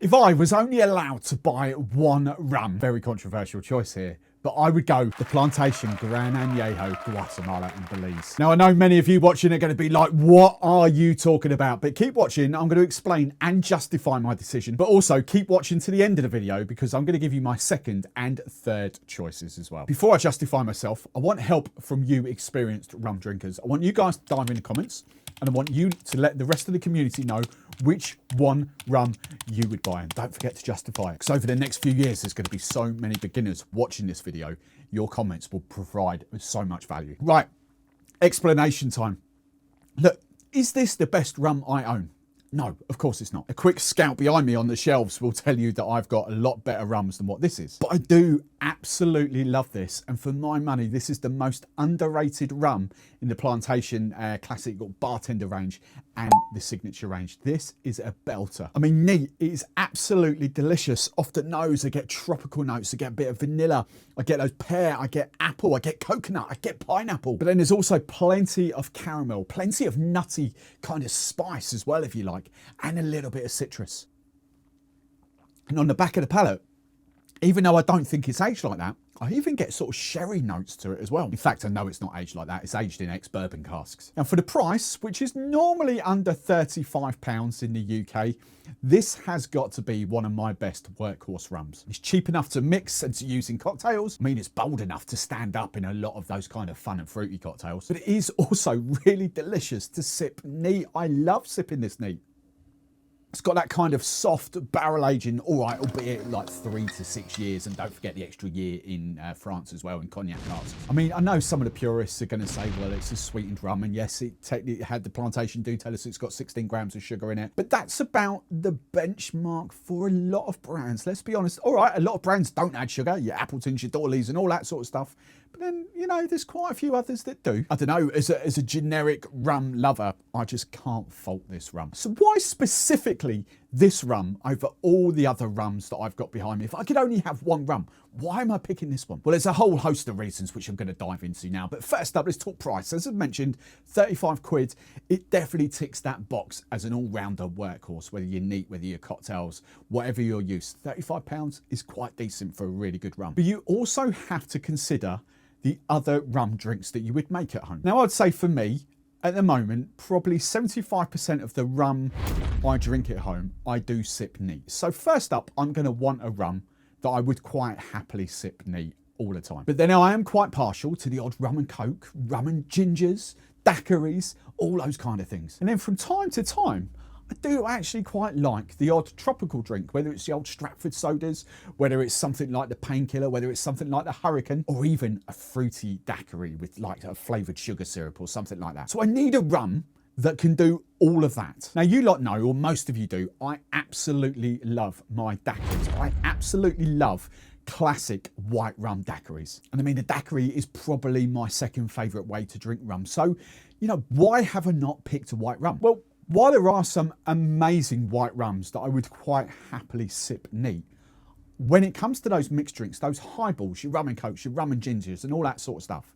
If I was only allowed to buy one rum, very controversial choice here, but I would go the Plantation Gran Añejo, Guatemala and Belize. Now, I know many of you watching are going to be like, what are you talking about? But keep watching. I'm going to explain and justify my decision, but also keep watching to the end of the video because I'm going to give you my second and third choices as well. Before I justify myself, I want help from you experienced rum drinkers. I want you guys to dive in the comments and I want you to let the rest of the community know which one rum you would buy. And don't forget to justify it, because over the next few years, there's going to be so many beginners watching this video. Your comments will provide so much value. Right, explanation time. Look, is this the best rum I own? No, of course it's not. A quick scout behind me on the shelves will tell you that I've got a lot better rums than what this is. But I do absolutely love this. And for my money, this is the most underrated rum in the Plantation Classic Bartender range and the Signature range. This is a belter. I mean, neat, it is absolutely delicious. Off the nose, I get tropical notes. I get a bit of vanilla. I get those pear, I get apple, I get coconut, I get pineapple. But then there's also plenty of caramel, plenty of nutty kind of spice as well, if you like, and a little bit of citrus. And on the back of the palate, even though I don't think it's aged like that, I even get sort of sherry notes to it as well. In fact, I know it's not aged like that. It's aged in ex-bourbon casks. Now for the price, which is normally under £35 in the UK, this has got to be one of my best workhorse rums. It's cheap enough to mix and to use in cocktails. I mean, it's bold enough to stand up in a lot of those kind of fun and fruity cocktails, but it is also really delicious to sip neat. I love sipping this neat. It's got that kind of soft barrel aging, all right, albeit like 3 to 6 years, and don't forget the extra year in France as well in cognac casks. I mean, I know some of the purists are going to say, well, it's a sweetened rum, and yes, it technically had the Plantation do tell us it's got 16 grams of sugar in it, but that's about the benchmark for a lot of brands. Let's be honest. All right, a lot of brands don't add sugar, your Appletons, your Dorleys, and all that sort of stuff. But then, you know, there's quite a few others that do. I don't know, as a generic rum lover, I just can't fault this rum. So why specifically this rum over all the other rums that I've got behind me? If I could only have one rum, why am I picking this one? Well, there's a whole host of reasons which I'm going to dive into now. But first up, let's talk price. As I've mentioned, 35 quid. It definitely ticks that box as an all-rounder workhorse, whether you're neat, whether you're cocktails, whatever your use. £35 is quite decent for a really good rum. But you also have to consider the other rum drinks that you would make at home. Now, I'd say for me, at the moment, probably 75% of the rum I drink at home, I do sip neat. So first up, I'm going to want a rum that I would quite happily sip neat all the time. But then I am quite partial to the odd rum and coke, rum and gingers, daiquiris, all those kind of things. And then from time to time, I do actually quite like the odd tropical drink, whether it's the old Stratford sodas, whether it's something like the Painkiller, whether it's something like the Hurricane, or even a fruity daiquiri with like a flavoured sugar syrup or something like that. So I need a rum that can do all of that. Now you lot know, or most of you do, I absolutely love my daiquiris. I absolutely love classic white rum daiquiris. And I mean, a daiquiri is probably my second favourite way to drink rum. So, you know, why have I not picked a white rum? Well, while there are some amazing white rums that I would quite happily sip neat, when it comes to those mixed drinks, those highballs, your rum and cokes, your rum and gingers and all that sort of stuff,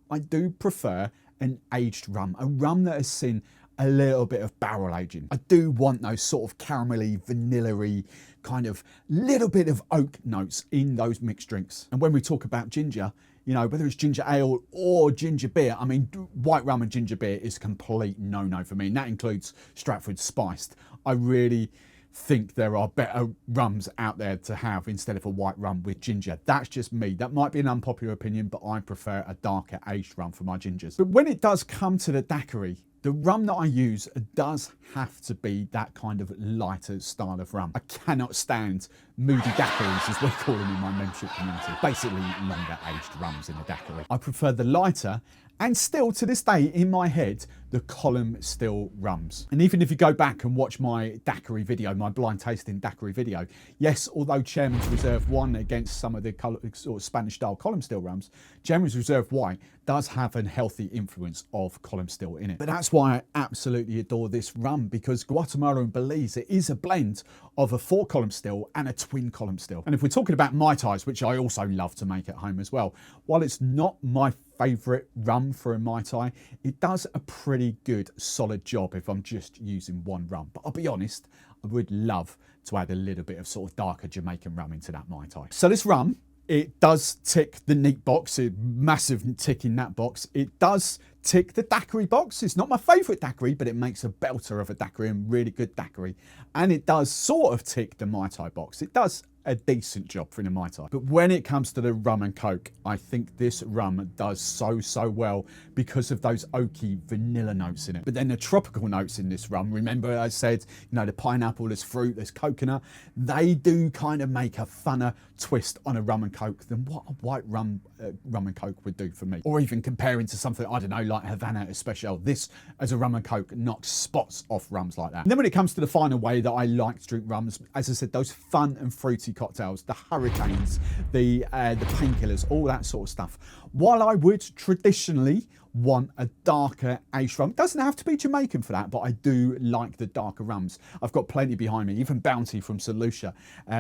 I do prefer an aged rum, a rum that has seen a little bit of barrel aging. I do want those sort of caramelly, vanilla-y, kind of little bit of oak notes in those mixed drinks. And when we talk about ginger, you know, whether it's ginger ale or ginger beer, I mean, white rum and ginger beer is a complete no-no for me. And that includes Stratford Spiced. I really think there are better rums out there to have instead of a white rum with ginger. That's just me. That might be an unpopular opinion, but I prefer a darker aged rum for my gingers. But when it does come to the daiquiri, the rum that I use does have to be that kind of lighter style of rum. I cannot stand moody daiquiris, as we call them in my membership community. Basically, longer aged rums in a daiquiri. I prefer the lighter, and still to this day in my head, the column still rums. And even if you go back and watch my daiquiri video, my blind tasting daiquiri video, yes, although Chairman's Reserve won against some of the sort of Spanish style column still rums, Chairman's Reserve White does have a healthy influence of column still in it. But that's why I absolutely adore this rum, because Guatemala and Belize, it is a blend of a 4 column still and a twin column still. And if we're talking about Mai Tais, which I also love to make at home as well, while it's not my favourite rum for a Mai Tai. It does a pretty good, solid job if I'm just using one rum. But I'll be honest, I would love to add a little bit of sort of darker Jamaican rum into that Mai Tai. So this rum, it does tick the neat box, a massive tick in that box. It does tick the daiquiri box. It's not my favourite daiquiri, but it makes a belter of a daiquiri and really good daiquiri. And it does sort of tick the Mai Tai box. It does a decent job for in a Mai Tai. But when it comes to the rum and coke, I think this rum does so well because of those oaky vanilla notes in it. But then the tropical notes in this rum, remember I said, you know, the pineapple, there's fruit, there's coconut, they do kind of make a funner twist on a rum and coke than what a white rum and coke would do for me. Or even comparing to something, I don't know, like Havana Especial. This as a rum and coke knocks spots off rums like that. And then when it comes to the final way that I like to drink rums, as I said, those fun and fruity cocktails, the hurricanes, the painkillers, all that sort of stuff. While I would traditionally want a darker aged rum, doesn't have to be Jamaican for that, but I do like the darker rums. I've got plenty behind me, even Bounty from St Lucia,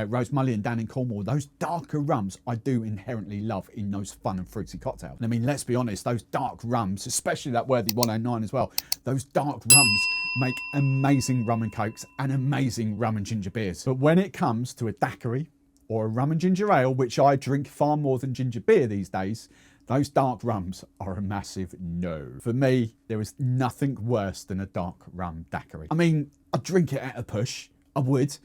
Rose Mullion down in Cornwall. Those darker rums I do inherently love in those fun and fruity cocktails. And I mean, let's be honest, those dark rums, especially that Worthy 109 as well, those dark rums make amazing rum and cokes and amazing rum and ginger beers. But when it comes to a daiquiri or a rum and ginger ale, which I drink far more than ginger beer these days, those dark rums are a massive no. For me, there is nothing worse than a dark rum daiquiri. I mean, I'd drink it at a push, I would.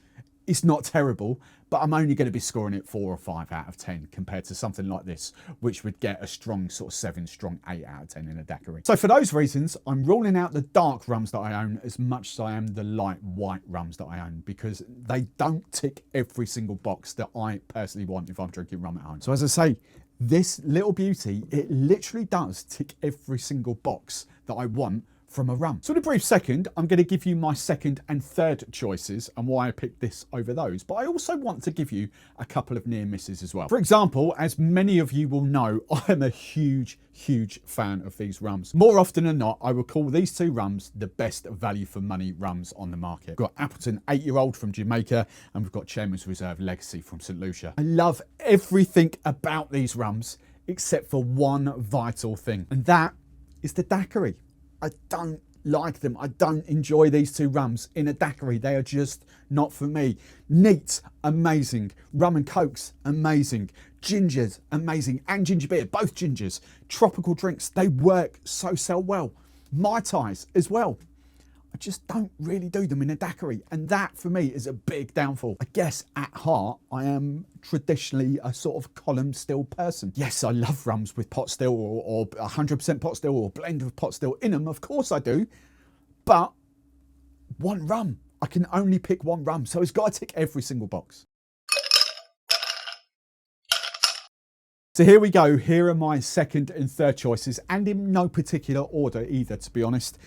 It's not terrible, but I'm only going to be scoring it 4 or 5 out of 10 compared to something like this, which would get a strong sort of 7, strong 8 out of 10 in a daiquiri. So for those reasons, I'm ruling out the dark rums that I own as much as I am the light white rums that I own, because they don't tick every single box that I personally want if I'm drinking rum at home. So as I say, this little beauty, it literally does tick every single box that I want from a rum. So in a brief second, I'm going to give you my second and third choices and why I picked this over those. But I also want to give you a couple of near misses as well. For example, as many of you will know, I'm a huge fan of these rums. More often than not, I will call these two rums the best value for money rums on the market. We've got Appleton 8-year-old from Jamaica, and we've got Chairman's Reserve Legacy from St Lucia. I love everything about these rums except for one vital thing, and that is the daiquiri. I don't like them. I don't enjoy these two rums in a daiquiri. They are just not for me. Neat, amazing. Rum and cokes, amazing. Gingers, amazing. And ginger beer, both gingers. Tropical drinks, they work so well. Mai Tais as well. I just don't really do them in a daiquiri. And that for me is a big downfall. I guess at heart, I am traditionally a sort of column still person. Yes, I love rums with pot still or 100% pot still or blend of pot still in them. Of course I do. But one rum. I can only pick one rum. So it's got to tick every single box. So here we go. Here are my second and third choices, and in no particular order either, to be honest.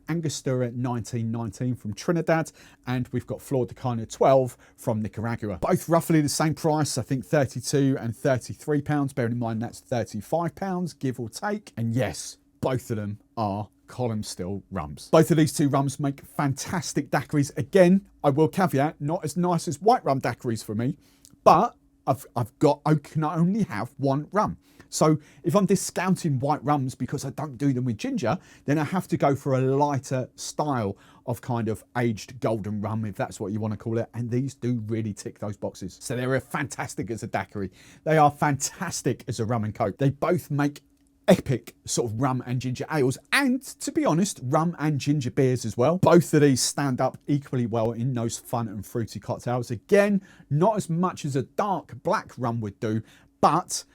Angostura 1919 from Trinidad, and we've got Flor de Cana 12 from Nicaragua. Both roughly the same price, I think 32 and 33 pounds. Bearing in mind that's 35 pounds, give or take. And yes, both of them are column still rums. Both of these two rums make fantastic daiquiris. Again, I will caveat, not as nice as white rum daiquiris for me, but I can only have one rum. So if I'm discounting white rums because I don't do them with ginger, then I have to go for a lighter style of kind of aged golden rum, if that's what you want to call it. And these do really tick those boxes. So they're fantastic as a daiquiri. They are fantastic as a rum and coke. They both make epic sort of rum and ginger ales, and to be honest, rum and ginger beers as well. Both of these stand up equally well in those fun and fruity cocktails. Again, not as much as a dark black rum would do, but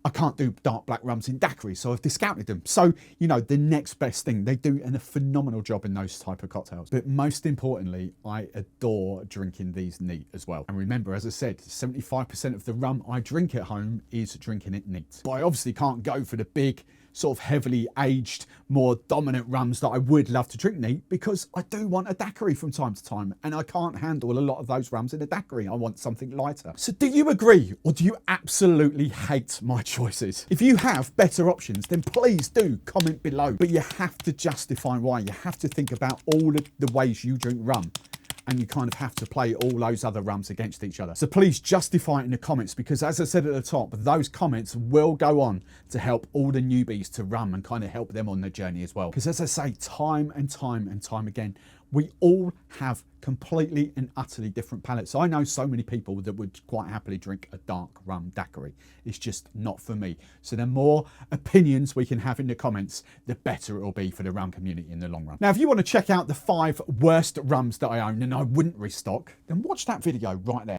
I can't do dark black rums in daiquiris, so I've discounted them. So, you know, the next best thing, they do a phenomenal job in those type of cocktails. But most importantly, I adore drinking these neat as well. And remember, as I said, 75% of the rum I drink at home is drinking it neat. But I obviously can't go for the big, sort of heavily aged, more dominant rums that I would love to drink neat, because I do want a daiquiri from time to time, and I can't handle a lot of those rums in a daiquiri. I want something lighter. So do you agree, or do you absolutely hate my choices? If you have better options, then please do comment below, but you have to justify why. You have to think about all of the ways you drink rum and you kind of have to play all those other rums against each other. So please justify it in the comments, because as I said at the top, those comments will go on to help all the newbies to rum and kind of help them on their journey as well. Because as I say, time and time again, we all have completely and utterly different palates. I know so many people that would quite happily drink a dark rum daiquiri. It's just not for me. So the more opinions we can have in the comments, the better it will be for the rum community in the long run. Now, if you want to check out the 5 worst rums that I own and I wouldn't restock, then watch that video right there.